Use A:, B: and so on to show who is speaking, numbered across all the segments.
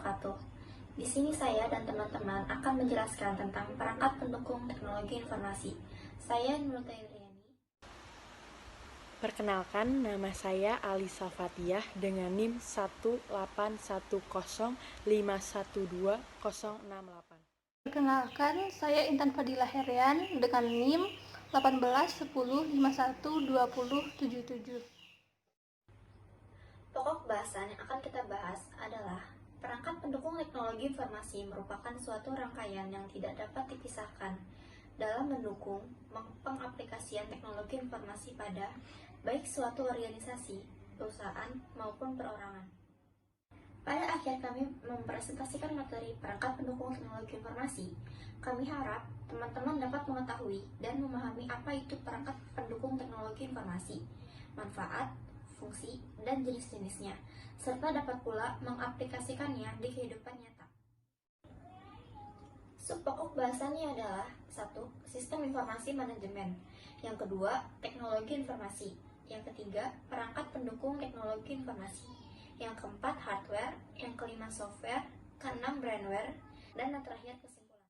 A: wabarakatuh. Di sini saya dan teman-teman akan menjelaskan tentang perangkat pendukung teknologi informasi. Saya Nur Tairiani.
B: Perkenalkan, nama saya Alisa Fatiyah dengan NIM 18105120068.
C: Perkenalkan, saya Intan Fadila Herian dengan NIM 1810512077.
A: Pokok bahasan yang akan kita bahas adalah perangkat pendukung teknologi informasi merupakan suatu rangkaian yang tidak dapat dipisahkan dalam mendukung pengaplikasian teknologi informasi pada baik suatu organisasi, perusahaan, maupun perorangan. Pada akhir kami mempresentasikan materi perangkat pendukung teknologi informasi. Kami harap teman-teman dapat mengetahui dan memahami apa itu perangkat pendukung teknologi informasi, manfaat, fungsi, dan jenis-jenisnya, serta dapat pula mengaplikasikannya di kehidupan nyata. Subpokok bahasannya adalah 1. Sistem informasi manajemen. Yang kedua, teknologi informasi. Yang ketiga, perangkat pendukung teknologi informasi. Yang keempat, hardware. Yang kelima, software. Keenam, brandware. Dan yang terakhir, kesimpulan.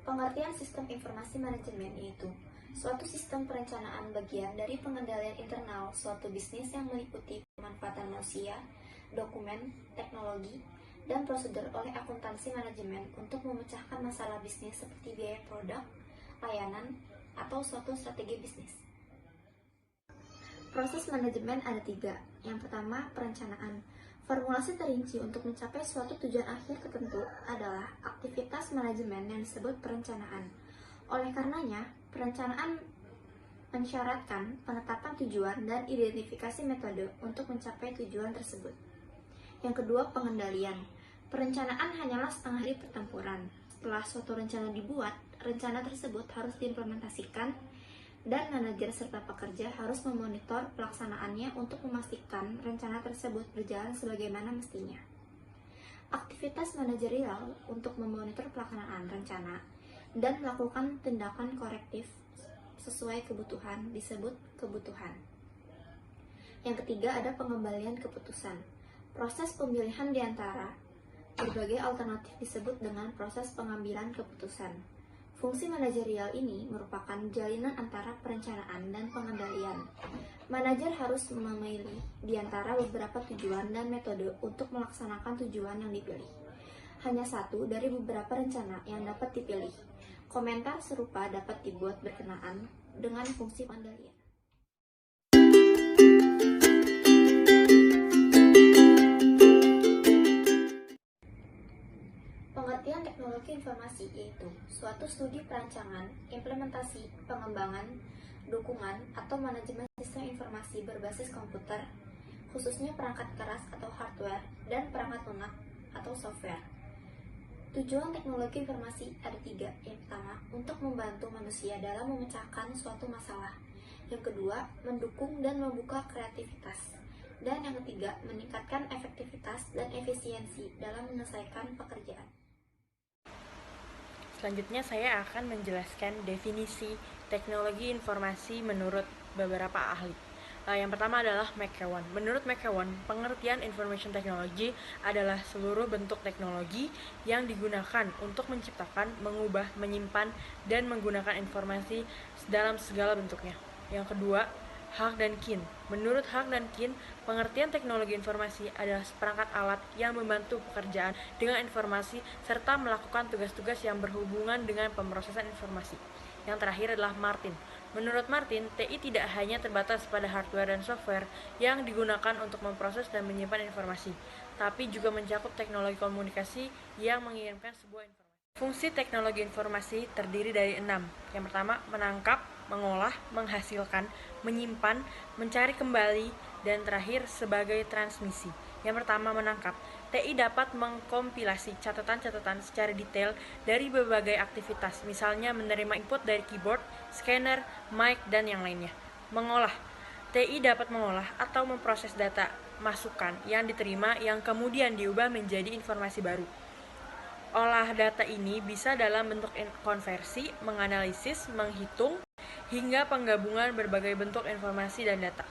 A: Pengertian sistem informasi manajemen yaitu suatu sistem perencanaan bagian dari pengendalian internal suatu bisnis yang meliputi pemanfaatan manusia, dokumen, teknologi, dan prosedur oleh akuntansi manajemen untuk memecahkan masalah bisnis seperti biaya produk, layanan, atau suatu strategi bisnis. Proses manajemen ada 3. Yang pertama, perencanaan. Formulasi terinci untuk mencapai suatu tujuan akhir tertentu adalah aktivitas manajemen yang disebut perencanaan. Oleh karenanya, perencanaan mensyaratkan penetapan tujuan dan identifikasi metode untuk mencapai tujuan tersebut. Yang kedua, pengendalian. Perencanaan hanyalah setengah dari pertempuran. Setelah suatu rencana dibuat, rencana tersebut harus diimplementasikan dan manajer serta pekerja harus memonitor pelaksanaannya untuk memastikan rencana tersebut berjalan sebagaimana mestinya. Aktivitas manajerial untuk memonitor pelaksanaan rencana dan melakukan tindakan korektif sesuai kebutuhan disebut kebutuhan. Yang ketiga ada pengembalian keputusan. Proses pemilihan di antara berbagai alternatif disebut dengan proses pengambilan keputusan. Fungsi manajerial ini merupakan jalinan antara perencanaan dan pengendalian. Manajer harus memilih di antara beberapa tujuan dan metode untuk melaksanakan tujuan yang dipilih. Hanya satu dari beberapa rencana yang dapat dipilih. Komentar serupa dapat dibuat berkenaan dengan fungsi pengendalian. Pengertian teknologi informasi yaitu suatu studi perancangan, implementasi, pengembangan, dukungan, atau manajemen sistem informasi berbasis komputer, khususnya perangkat keras atau hardware, dan perangkat lunak atau software. Tujuan teknologi informasi ada 3. Yang pertama, untuk membantu manusia dalam memecahkan suatu masalah. Yang kedua, mendukung dan membuka kreativitas. Dan yang ketiga, meningkatkan efektivitas dan efisiensi dalam menyelesaikan pekerjaan.
B: Selanjutnya saya akan menjelaskan definisi teknologi informasi menurut beberapa ahli. Yang pertama adalah McEwan. Menurut McEwan, pengertian information technology adalah seluruh bentuk teknologi yang digunakan untuk menciptakan, mengubah, menyimpan, dan menggunakan informasi dalam segala bentuknya. Yang kedua, Haq dan Kin. Menurut Haq dan Kin, pengertian teknologi informasi adalah seperangkat alat yang membantu pekerjaan dengan informasi serta melakukan tugas-tugas yang berhubungan dengan pemrosesan informasi. Yang terakhir adalah Martin. Menurut Martin, TI tidak hanya terbatas pada hardware dan software yang digunakan untuk memproses dan menyimpan informasi, tapi juga mencakup teknologi komunikasi yang mengirimkan sebuah informasi. Fungsi teknologi informasi terdiri dari 6. Yang pertama, menangkap, mengolah, menghasilkan, menyimpan, mencari kembali, dan terakhir sebagai transmisi. Yang pertama, menangkap. TI dapat mengkompilasi catatan-catatan secara detail dari berbagai aktivitas, misalnya menerima input dari keyboard, scanner, mic, dan yang lainnya. Mengolah. TI dapat mengolah atau memproses data masukan yang diterima yang kemudian diubah menjadi informasi baru. Olah data ini bisa dalam bentuk konversi, menganalisis, menghitung, hingga penggabungan berbagai bentuk informasi dan data.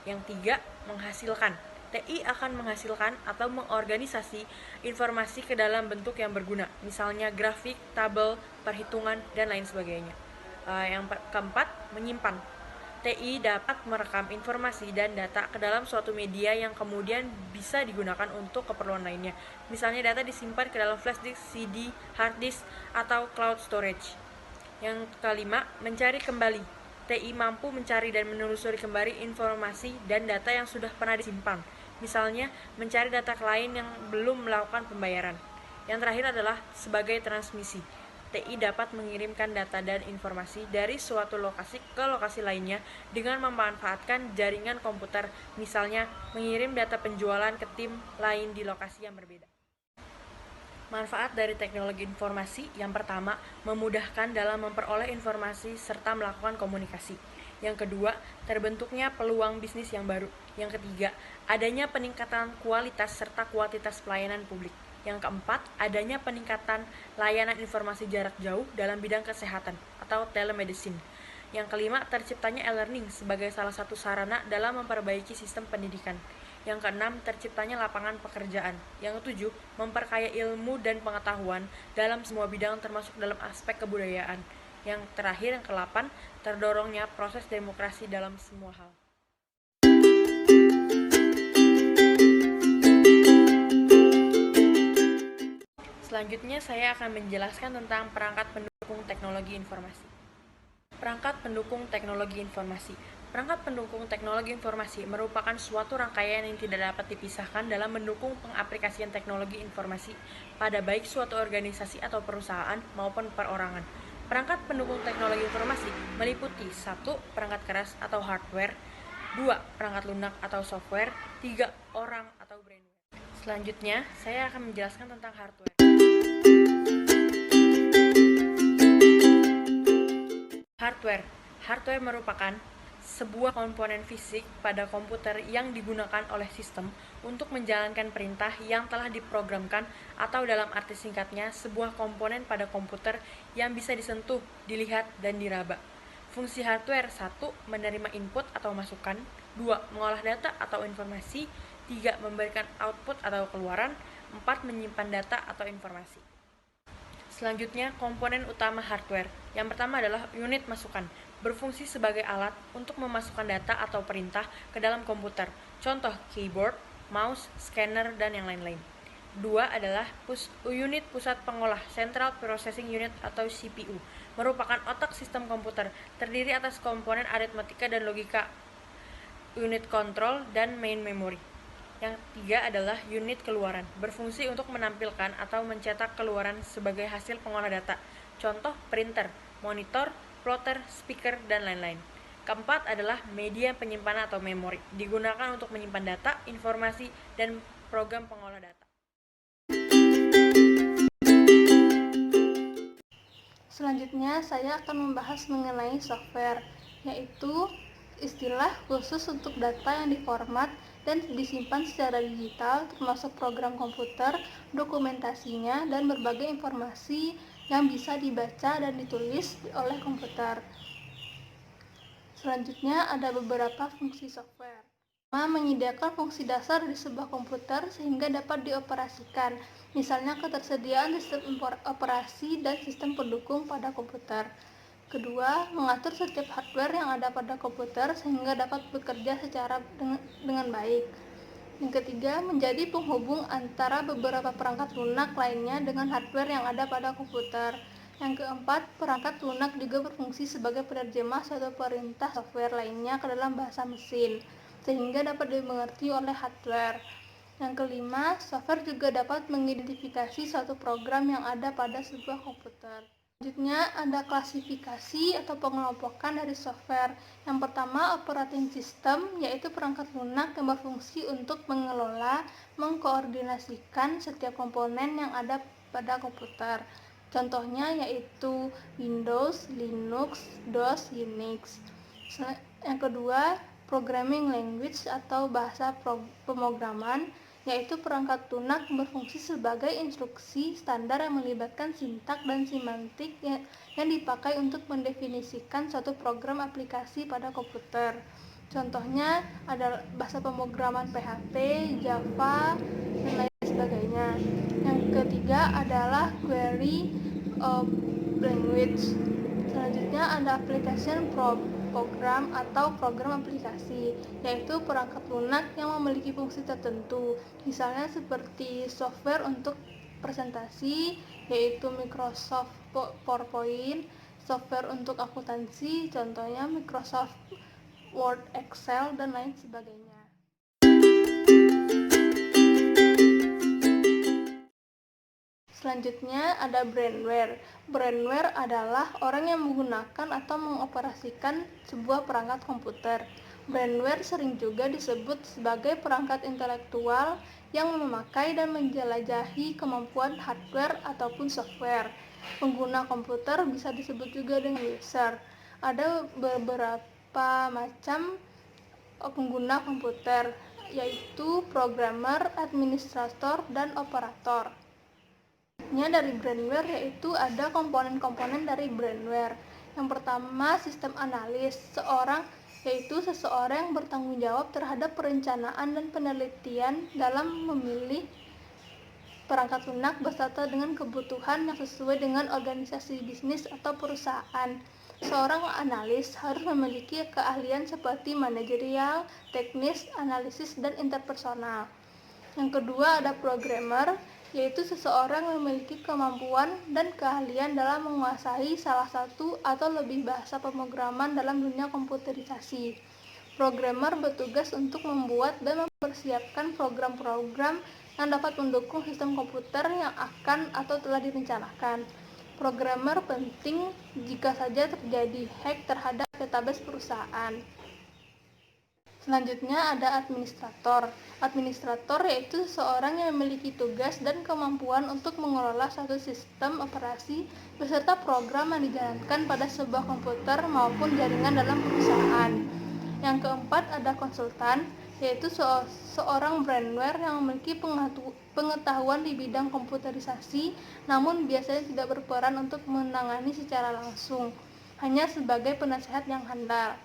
B: Yang tiga, menghasilkan. TI akan menghasilkan atau mengorganisasi informasi ke dalam bentuk yang berguna, misalnya grafik, tabel, perhitungan, dan lain sebagainya. Yang keempat, menyimpan. TI dapat merekam informasi dan data ke dalam suatu media yang kemudian bisa digunakan untuk keperluan lainnya. Misalnya data disimpan ke dalam flash disk, CD, hard disk, atau cloud storage. Yang kelima, mencari kembali. TI mampu mencari dan menelusuri kembali informasi dan data yang sudah pernah disimpan. Misalnya, mencari data klien yang belum melakukan pembayaran. Yang terakhir adalah sebagai transmisi. TI dapat mengirimkan data dan informasi dari suatu lokasi ke lokasi lainnya dengan memanfaatkan jaringan komputer, misalnya mengirim data penjualan ke tim lain di lokasi yang berbeda. Manfaat dari teknologi informasi yang pertama, memudahkan dalam memperoleh informasi serta melakukan komunikasi. Yang kedua, terbentuknya peluang bisnis yang baru. Yang ketiga, adanya peningkatan kualitas serta kuantitas pelayanan publik. Yang keempat, adanya peningkatan layanan informasi jarak jauh dalam bidang kesehatan atau telemedicine. Yang kelima, terciptanya e-learning sebagai salah satu sarana dalam memperbaiki sistem pendidikan. Yang keenam, terciptanya lapangan pekerjaan. Yang ketujuh, memperkaya ilmu dan pengetahuan dalam semua bidang termasuk dalam aspek kebudayaan. Yang terakhir, yang ke-8, terdorongnya proses demokrasi dalam semua hal. Selanjutnya saya akan menjelaskan tentang perangkat pendukung teknologi informasi. Perangkat pendukung teknologi informasi. Perangkat pendukung teknologi informasi merupakan suatu rangkaian yang tidak dapat dipisahkan dalam mendukung pengaplikasian teknologi informasi pada baik suatu organisasi atau perusahaan maupun perorangan. Perangkat pendukung teknologi informasi meliputi 1. Perangkat keras atau hardware, 2. Perangkat lunak atau software, 3. Orang atau brainware. Selanjutnya, saya akan menjelaskan tentang hardware. Hardware merupakan sebuah komponen fisik pada komputer yang digunakan oleh sistem untuk menjalankan perintah yang telah diprogramkan, atau dalam arti singkatnya, sebuah komponen pada komputer yang bisa disentuh, dilihat, dan diraba. Fungsi hardware 1. Menerima input atau masukan, 2. Mengolah data atau informasi, 3. Memberikan output atau keluaran, 4. Menyimpan data atau informasi. Selanjutnya, komponen utama hardware. Yang pertama adalah unit masukan, berfungsi sebagai alat untuk memasukkan data atau perintah ke dalam komputer. Contoh, keyboard, mouse, scanner, dan yang lain-lain. 2 adalah unit pusat pengolah, Central Processing Unit atau CPU, merupakan otak sistem komputer, terdiri atas komponen aritmatika dan logika, unit kontrol, dan main memory. Yang 3 adalah unit keluaran, berfungsi untuk menampilkan atau mencetak keluaran sebagai hasil pengolah data. Contoh, printer, monitor, plotter, speaker, dan lain-lain. Keempat adalah media penyimpanan atau memori, digunakan untuk menyimpan data, informasi, dan program pengolah data.
C: Selanjutnya, saya akan membahas mengenai software, yaitu istilah khusus untuk data yang diformat dan disimpan secara digital, termasuk program komputer, dokumentasinya, dan berbagai informasi yang bisa dibaca dan ditulis oleh komputer. Selanjutnya, ada beberapa fungsi software. Menyediakan fungsi dasar di sebuah komputer sehingga dapat dioperasikan, misalnya ketersediaan sistem operasi dan sistem pendukung pada komputer. Kedua, mengatur setiap hardware yang ada pada komputer sehingga dapat bekerja dengan baik. Yang ketiga, menjadi penghubung antara beberapa perangkat lunak lainnya dengan hardware yang ada pada komputer. Yang keempat, perangkat lunak juga berfungsi sebagai penerjemah suatu perintah software lainnya ke dalam bahasa mesin, sehingga dapat dimengerti oleh hardware. Yang kelima, software juga dapat mengidentifikasi suatu program yang ada pada sebuah komputer. Selanjutnya, ada klasifikasi atau pengelompokan dari software. Yang pertama, operating system, yaitu perangkat lunak yang berfungsi untuk mengelola, mengkoordinasikan setiap komponen yang ada pada komputer. Contohnya yaitu Windows, Linux, DOS, Unix. Yang kedua, programming language atau bahasa pemrograman, yaitu perangkat lunak berfungsi sebagai instruksi standar yang melibatkan sintak dan semantik yang dipakai untuk mendefinisikan suatu program aplikasi pada komputer. Contohnya adalah bahasa pemrograman PHP, Java, dan lain sebagainya. Yang ketiga adalah query language. Selanjutnya ada application program atau program aplikasi, yaitu perangkat lunak yang memiliki fungsi tertentu, misalnya seperti software untuk presentasi, yaitu Microsoft PowerPoint, software untuk akuntansi, contohnya Microsoft Word, Excel, dan lain sebagainya. Selanjutnya ada brandware. Brandware adalah orang yang menggunakan atau mengoperasikan sebuah perangkat komputer. Brandware sering juga disebut sebagai perangkat intelektual yang memakai dan menjelajahi kemampuan hardware ataupun software. Pengguna komputer bisa disebut juga dengan user. Ada beberapa macam pengguna komputer, yaitu programmer, administrator, dan operator. Dari brandware yaitu ada komponen-komponen dari brandware. Yang pertama, sistem analis, yaitu seseorang yang bertanggung jawab terhadap perencanaan dan penelitian dalam memilih perangkat lunak beserta dengan kebutuhan yang sesuai dengan organisasi bisnis atau perusahaan. Seorang analis harus memiliki keahlian seperti manajerial, teknis, analisis, dan interpersonal. Yang kedua ada programmer, yaitu seseorang yang memiliki kemampuan dan keahlian dalam menguasai salah satu atau lebih bahasa pemrograman dalam dunia komputerisasi. Programmer bertugas untuk membuat dan mempersiapkan program-program yang dapat mendukung sistem komputer yang akan atau telah direncanakan. Programmer penting jika saja terjadi hack terhadap database perusahaan. Selanjutnya ada administrator. Administrator yaitu seseorang yang memiliki tugas dan kemampuan untuk mengelola satu sistem operasi beserta program yang dijalankan pada sebuah komputer maupun jaringan dalam perusahaan. Yang keempat ada konsultan, yaitu seorang brandware yang memiliki pengetahuan di bidang komputerisasi, namun biasanya tidak berperan untuk menangani secara langsung, hanya sebagai penasehat yang handal.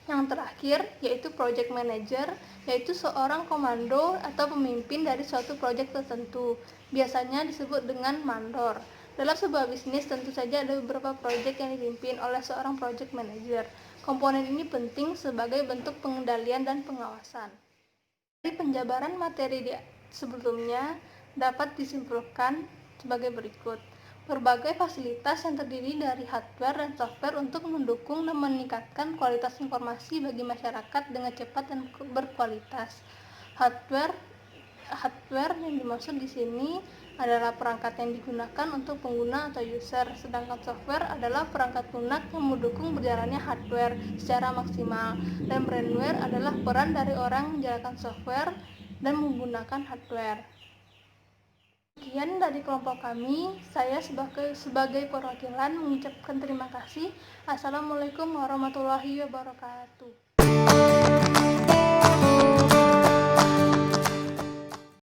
C: Yang terakhir yaitu project manager, yaitu seorang komando atau pemimpin dari suatu proyek tertentu, biasanya disebut dengan mandor. Dalam sebuah bisnis tentu saja ada beberapa proyek yang dipimpin oleh seorang project manager. Komponen ini penting sebagai bentuk pengendalian dan pengawasan. Dari penjabaran materi sebelumnya dapat disimpulkan sebagai berikut. Berbagai fasilitas yang terdiri dari hardware dan software untuk mendukung dan meningkatkan kualitas informasi bagi masyarakat dengan cepat dan berkualitas. Hardware yang dimaksud di sini adalah perangkat yang digunakan untuk pengguna atau user, sedangkan software adalah perangkat lunak yang mendukung berjalannya hardware secara maksimal, dan brandware adalah peran dari orang menjalankan software dan menggunakan hardware. Sekian dari kelompok kami, saya sebagai perwakilan mengucapkan terima kasih. Assalamualaikum warahmatullahi wabarakatuh.